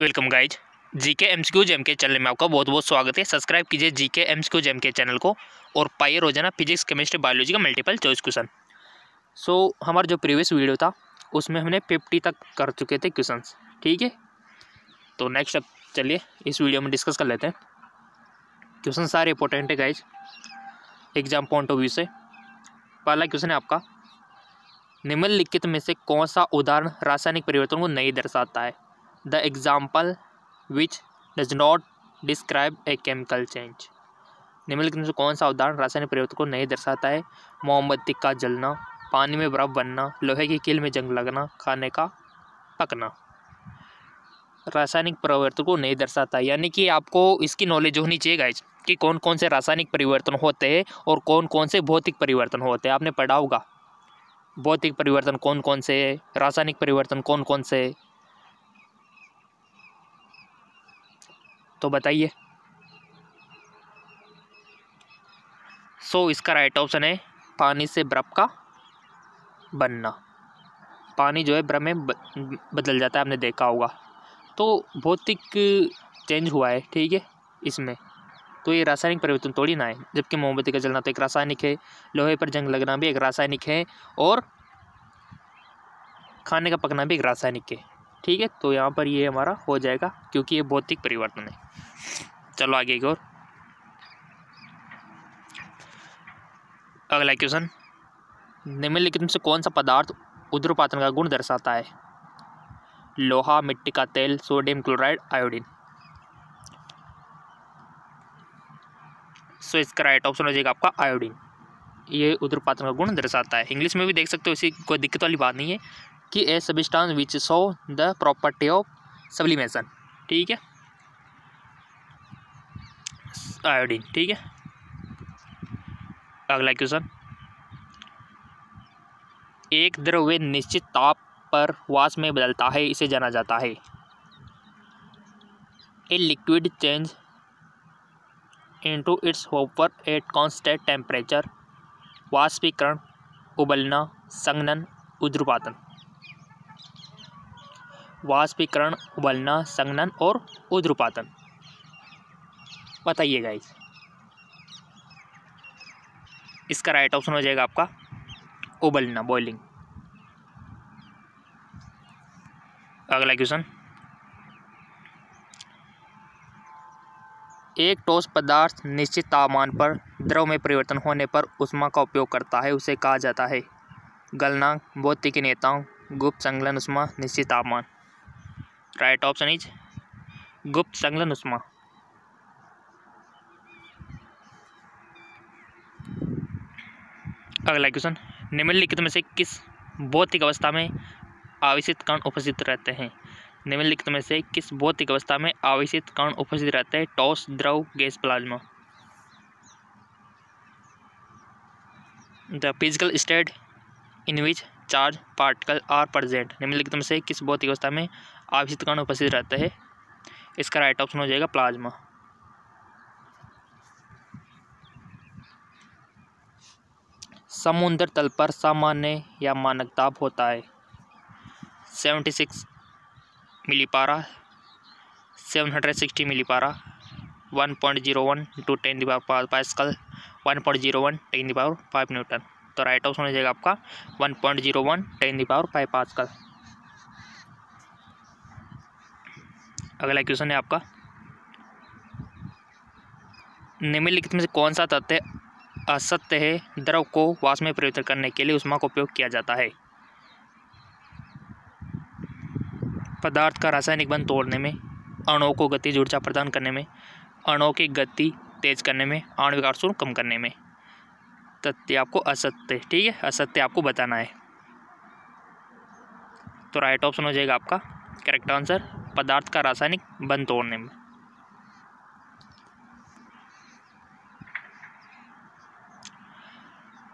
Welcome guys, GK MCQ gem के channel में आपका बहुत बहुत स्वागत है। सब्सक्राइब कीजिए जीके एमसीक्यू जेम के चैनल को और पाइए रोजाना फिजिक्स केमिस्ट्री बायोलॉजी का मल्टीपल चॉइस क्वेश्चन। हमारा जो प्रीवियस वीडियो था उसमें हमने 50 तक कर चुके थे क्वेश्चंस, ठीक है। तो नेक्स्ट अब चलिए इस वीडियो में डिस्कस कर लेते हैं। क्वेश्चन सारे इंपॉर्टेंट है guys exam point of view से। पहला क्वेश्चन है आपका, निम्नलिखित में से कौन सा उदाहरण रासायनिक परिवर्तन को नहीं दर्शाता है? The example which does not describe a chemical change. निम्नलिखित में से कौन सा उदाहरण रासायनिक परिवर्तन को नहीं दर्शाता है? मोमबत्ती का जलना, पानी में बर्फ बनना, लोहे की कील में जंग लगना, खाने का पकना। रासायनिक परिवर्तन को नहीं दर्शाता है, यानी कि आपको इसकी नॉलेज होनी चाहिए गाइज कि कौन कौन से रासायनिक परिवर्तन होते हैं और कौन कौन से भौतिक परिवर्तन होते हैं। आपने पढ़ा होगा भौतिक परिवर्तन कौन कौन से है, रासायनिक परिवर्तन कौन कौन से है, तो बताइए। इसका राइट ऑप्शन है पानी से बर्फ का बनना। पानी जो है बर्फ में बदल जाता है, आपने देखा होगा। तो भौतिक चेंज हुआ है, ठीक है इसमें। तो ये रासायनिक परिवर्तन थोड़ी ना है, जबकि मोमबत्ती का जलना तो एक रासायनिक है, लोहे पर जंग लगना भी एक रासायनिक है और खाने का पकना भी एक रासायनिक है, ठीक है। तो यहाँ पर ये हमारा हो जाएगा क्योंकि ये भौतिक परिवर्तन है। चलो आगे की ओर। अगला क्वेश्चन, निम्नलिखित में से कौन सा पदार्थ ऊर्ध्वपातन का गुण दर्शाता है? लोहा, मिट्टी का तेल, सोडियम क्लोराइड, आयोडीन। इसका राइट ऑप्शन हो जाएगा आपका आयोडीन। ये ऊर्ध्वपातन का गुण दर्शाता है। इंग्लिश में भी देख सकते हो, इसी कोई दिक्कत वाली बात नहीं है कि ए substance which show the property of sublimation, ठीक है, आयोडीन, ठीक है। अगला क्वेश्चन, एक द्रव्य निश्चित ताप पर वाष्प में बदलता है, इसे जाना जाता है। A liquid change into its vapour at constant temperature. वाष्पीकरण, उबलना, संघनन, ऊर्ध्वपातन। वाष्पीकरण, उबलना, संघनन और ऊर्ध्वपातन, बताइए गाइस। इसका राइट ऑप्शन हो जाएगा आपका उबलना, बॉइलिंग। अगला क्वेश्चन, एक ठोस पदार्थ निश्चित तापमान पर द्रव में परिवर्तन होने पर ऊष्मा का उपयोग करता है, उसे कहा जाता है? गलनांक, भौतिकी नेताओं, गुप्त संघनन ऊष्मा, निश्चित तापमान। राइट ऑप्शन इज गुप्त संघनन ऊष्मा। अगला क्वेश्चन, निम्नलिखित में से किस भौतिक अवस्था में आवेशित कण उपस्थित रहते हैं? निम्नलिखित में से किस भौतिक अवस्था में आवेशित कण उपस्थित रहते हैं? ठोस, द्रव, gas, plasma. The physical state in which charge particle are present. निम्नलिखित में से किस भौतिक अवस्था में आवेशित कण उपस्थित रहते हैं? इसका राइट ऑप्शन हो जाएगा प्लाज्मा। समुद्र तल पर सामान्य या मानक ताप होता है 76 मिलीपारा, 760 मिलीपारा, 1.01 × 10⁵ पास्कल, 1.01 × 10⁵ न्यूटन। तो राइट ऑप्शन हो जाएगा आपका 1.01 × 10⁵ पास्कल। अगला क्वेश्चन है आपका, निम्नलिखित में से कौन सा तथ्य असत्य है? द्रव को वाष्प में परिवर्तित करने के लिए ऊष्मा का उपयोग किया जाता है। पदार्थ का रासायनिक बंध तोड़ने में, अणुओं को गतिज ऊर्जा प्रदान करने में, अणुओं की गति तेज करने में, आणविक आवेश कम करने में। तथ्य आपको असत्य, ठीक है, असत्य आपको बताना है। तो राइट ऑप्शन हो जाएगा आपका करेक्ट आंसर पदार्थ का रासायनिक बंध तोड़ने में।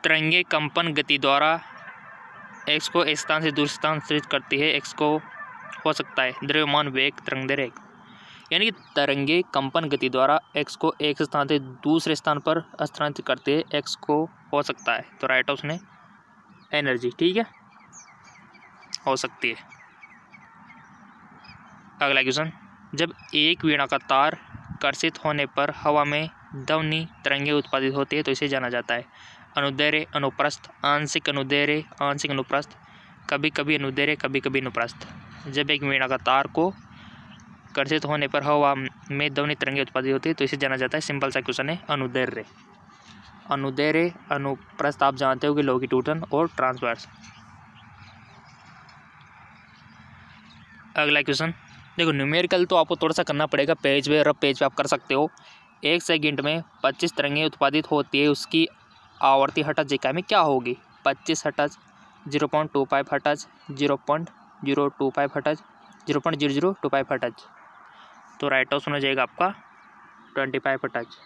तरंगे कंपन गति द्वारा एक्स को एक स्थान से दूसरे स्थान स्थानांतरित करती है। एक्स को हो सकता है द्रव्यमान, वेग, तरंगदैर्घ्य, यानी कि तरंगे कंपन गति द्वारा एक्स को एक स्थान से दूसरे स्थान पर स्थानांतरित करती है। एक्स को हो सकता है, तो राइट ऑप्शन है एनर्जी, ठीक है, हो सकती है। अगला क्वेश्चन, जब एक वीणा का तार कर्षित होने पर हवा में ध्वनि तरंगे उत्पादित होती है तो इसे जाना जाता है अनुदैर्घ्य, अनुप्रस्थ, आंशिक अनुदैर्घ्य, आंशिक अनुप्रस्थ, कभी कभी अनुदैर्घ्य, कभी कभी अनुप्रस्थ। जब एक वीणा का तार को कर्षित होने पर हवा में ध्वनि तरंगे उत्पादित होती है तो इसे जाना जाता है, सिंपल सा क्वेश्चन है, अनुदैर्घ्य। अनुदैर्घ्य, अनुप्रस्थ आप जानते हो कि लॉन्गिट्यूडनल और ट्रांसवर्स। अगला क्वेश्चन देखो, न्यूमेरिकल तो आपको थोड़ा सा करना पड़ेगा पेज पे, रफ पेज पे आप कर सकते हो। 1 सेकंड में 25 तरंगें उत्पादित होती है, उसकी आवर्ती हर्ट्ज इकाई में क्या होगी? 25 हर्ट्ज, 0.25 हर्ट्ज, 0.025 हर्ट्ज, 0.0025 हर्ट्ज। तो राइट ऑप्शन हो जाएगा आपका 25 हर्ट्ज।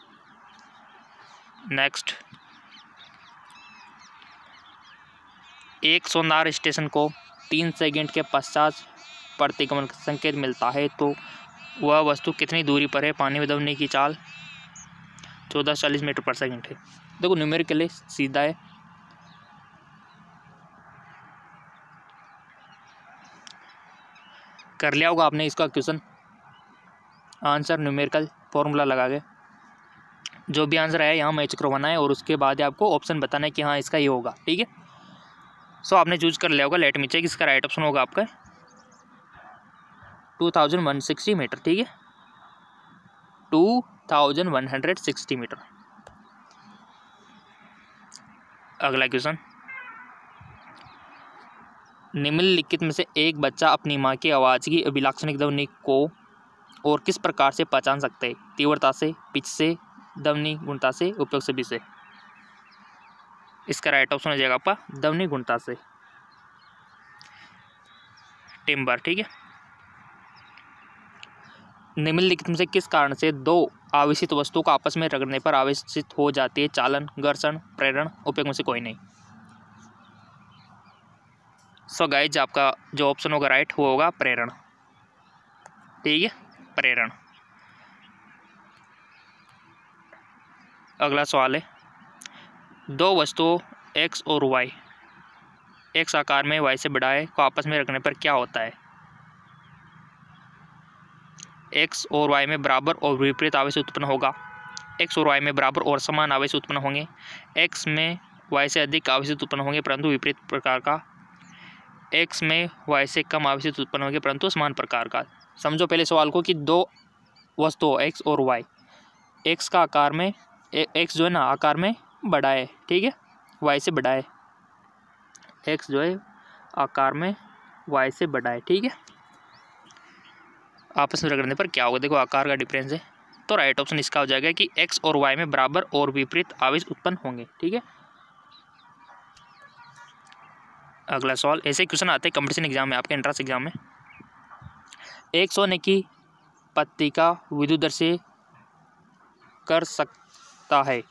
नेक्स्ट, एक सोनार स्टेशन को 3 सेकंड के पश्चात प्रतिगमन संकेत मिलता है तो वह वस्तु कितनी दूरी पर है? पानी में ध्वनि की चाल 1440 मीटर पर सेकंड है। देखो न्यूमेरिकली सीधा है, कर लिया होगा आपने इसका क्वेश्चन आंसर न्यूमेरिकल फॉर्मूला लगा के। जो भी आंसर आया यहाँ मैच करवाना है और उसके बाद आपको ऑप्शन बताना है कि हाँ इसका ये होगा, ठीक है। सो आपने चूज कर लिया होगा, लेट मी चेक, इसका राइट ऑप्शन होगा आपका 2160 मीटर, ठीक है, 2160 मीटर। अगला क्वेश्चन, निम्नलिखित में से एक बच्चा अपनी माँ की आवाज़ की अभिलाक्षणिक ध्वनि को और किस प्रकार से पहचान सकते हैं? तीव्रता से, पिच से, ध्वनि गुणता से, उपयोग सभी से। इसका राइट ऑप्शन हो जाएगा आपका ध्वनि गुणता से, टिम्बर, ठीक है। निम्नलिखित में से किस कारण से दो आवेशित वस्तुओं को आपस में रगड़ने पर आवेशित हो जाती है? चालन, घर्षण, प्रेरण, उपयोग में से कोई नहीं। सो गाइज आपका जो ऑप्शन होगा राइट वो होगा प्रेरण, ठीक है, प्रेरण। अगला सवाल है, दो वस्तुओं x और y x आकार में y से बड़ा है को आपस में रखने पर क्या होता है? x और y में बराबर और विपरीत आवेश उत्पन्न होगा, x और y में बराबर और समान आवेश उत्पन्न होंगे, x में y से अधिक आवेश उत्पन्न होंगे परंतु विपरीत प्रकार का, x में y से कम आवेश उत्पन्न होंगे परंतु समान प्रकार का। समझो पहले सवाल को कि दो वस्तुओं x और y, x का आकार में x जो है ना आकार में बड़ा है, ठीक है, y से बड़ा है, x जो है आकार में y से बड़ा है, ठीक है, आपस में रगड़ने पर क्या होगा? देखो आकार का डिफरेंस है, तो राइट ऑप्शन इसका हो जाएगा कि x और y में बराबर और विपरीत आवेश उत्पन्न होंगे, ठीक है। अगला सवाल, ऐसे क्वेश्चन आते हैं कंपटीशन एग्जाम में, आपके एंट्रेंस एग्जाम में। एक सोने की पत्ती का विद्युत दर से कर सकता है,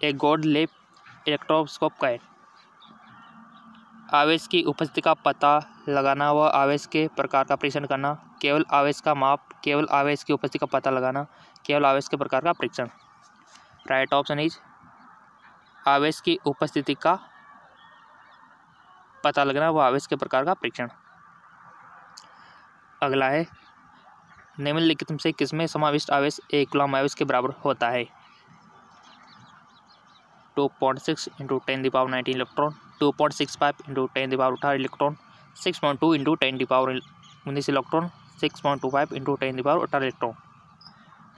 एक गोल्ड लैंप इलेक्ट्रोस्कोप का है। आवेश की उपस्थिति का पता लगाना व आवेश के प्रकार का परीक्षण करना, केवल आवेश का माप, केवल आवेश की उपस्थिति का पता लगाना, केवल आवेश के प्रकार का परीक्षण। राइट ऑप्शन इज आवेश की उपस्थिति का पता लगना व आवेश के प्रकार का परीक्षण। अगला है, निम्नलिखित में से किसमें समाविष्ट आवेश एक कूलम्ब आवेश के बराबर होता है? 2.6 × 10⁻19 electron, 2.65 × 10⁻18 electron, 6.2 × 10⁻19 electron, 6.25 × 10⁻18 electron.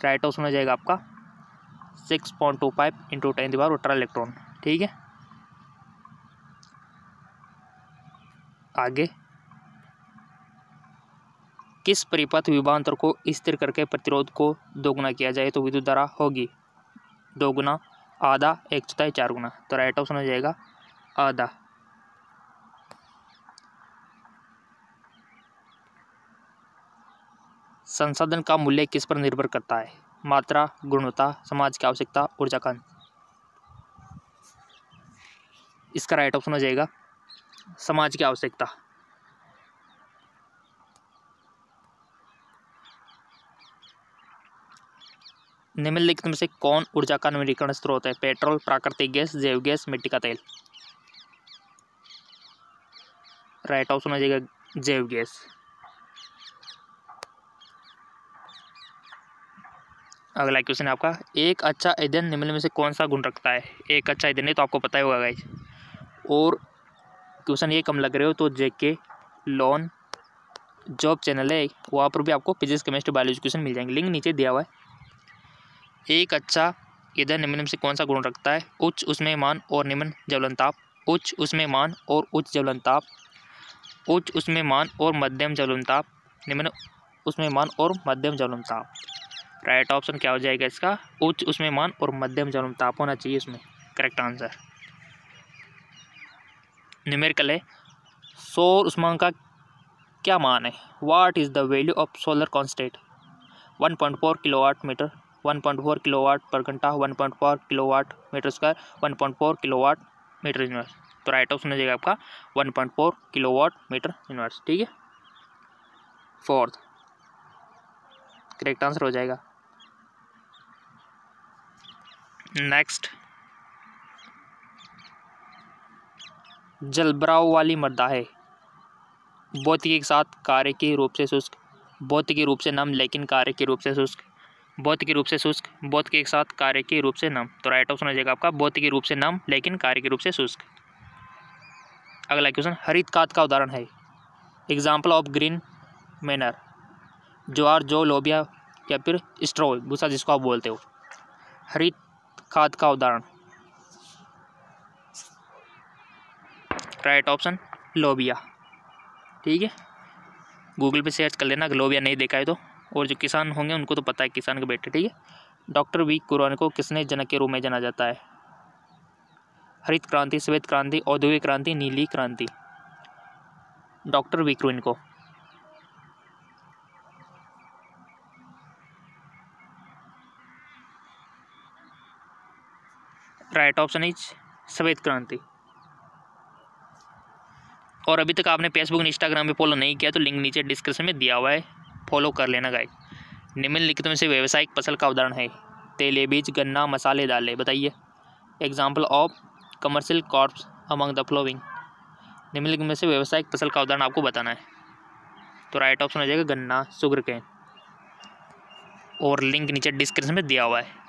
Right option हो जाएगा आपका 6.25 × 10⁻18 इलेक्ट्रॉन, ठीक है। आगे, किस परिपथ विभवांतर को स्थिर करके प्रतिरोध को दोगुना किया जाए तो विद्युत धारा होगी? 2 गुना, आधा, 1/4, 4 गुना। तो राइट ऑप्शन हो जाएगा आधा। संसाधन का मूल्य किस पर निर्भर करता है? मात्रा, गुणवत्ता, समाज की आवश्यकता, ऊर्जा का। इसका राइट ऑप्शन हो जाएगा समाज की आवश्यकता। निम्नलिखित में से कौन ऊर्जा का नवीकरण स्रोत है? पेट्रोल, प्राकृतिक गैस, जैव गैस, मिट्टी का तेल। राइट ऑप्शन हो जाएगा जैव गैस। अगला क्वेश्चन है आपका, एक अच्छा ईंधन निम्न में से कौन सा गुण रखता है। एक अच्छा ईंधन है तो आपको पता ही होगा गाइस। और क्वेश्चन ये कम लग रहे हो तो जेके लोन जॉब चैनल है, वहाँ पर भी आपको फिजिक्स केमिस्ट्री बायोलॉजी क्वेश्चन मिल जाएंगे, लिंक नीचे दिया हुआ है। एक अच्छा ईंधन निम्न में से कौन सा गुण रखता है। उच्च ऊष्मीयमान और निम्न ज्वलन ताप, उच्च ऊष्मीयमान और उच्च ज्वलन ताप, उच्च ऊष्मीयमान और मध्यम ज्वलन ताप, निम्न ऊष्मीयमान और मध्यम ज्वलन ताप। राइट ऑप्शन क्या हो जाएगा इसका, उच्च ऊष्मीयमान और मध्यम ज्वलन ताप होना चाहिए इसमें करेक्ट आंसर। न्यूमेरिकल है, सौर ऊष्मांक का क्या मान है। What is the value of solar constant. 1.4 kilowatt metre, 1.4 kilowatt per घंटा, 1.4 kilowatt metre square, 1.4 kilowatt metre inverse. तो राइट ऑप्शन हो जाएगा आपका 1.4 किलोवाट मीटर इनवर्स। ठीक है, फोर्थ करेक्ट आंसर हो जाएगा। नेक्स्ट, जलभराव वाली मृदा है, भौतिकी के साथ कार्य के रूप से शुष्क, भौतिकी रूप से नम लेकिन कार्य के रूप से शुष्क, भौतिकी रूप से शुष्क, भौतिकी के साथ कार्य के रूप से नम। तो राइट ऑप्शन हो जाएगा आपका भौतिकी रूप से नम लेकिन कार्य के रूप से शुष्क। अगला क्वेश्चन, हरित खाद का उदाहरण है। एग्जाम्पल ऑफ ग्रीन मैनर, ज्वार जौ लोबिया या फिर स्ट्रॉ भूसा जिसको आप बोलते हो। हरित खाद का उदाहरण, राइट ऑप्शन लोबिया। ठीक है, गूगल पे सर्च कर लेना अगर लोबिया नहीं देखा है तो, और जो किसान होंगे उनको तो पता है किसान के बेटे। ठीक है, डॉक्टर वी कुरैन को किसने जनक के रूप में जाना जाता है। हरित क्रांति, श्वेत क्रांति, औद्योगिक क्रांति, नीली क्रांति। डॉक्टर वी कुरैन को। राइट ऑप्शन इज श्वेत क्रांति। और अभी तक आपने फेसबुक और इंस्टाग्राम पे फॉलो नहीं किया तो लिंक नीचे डिस्क्रिप्शन में दिया हुआ है, फॉलो कर लेना गाइस। निम्नलिखित में से व्यावसायिक फसल का उदाहरण है। तेलबीज, गन्ना, मसाले, दालें। बताइए example of commercial crops among the flowing. निम्नलिखित में से व्यावसायिक फसल का उदाहरण आपको बताना है। तो राइट ऑप्शन हो जाएगा गन्ना, शुगर केन, और लिंक नीचे डिस्क्रिप्शन में दिया हुआ है।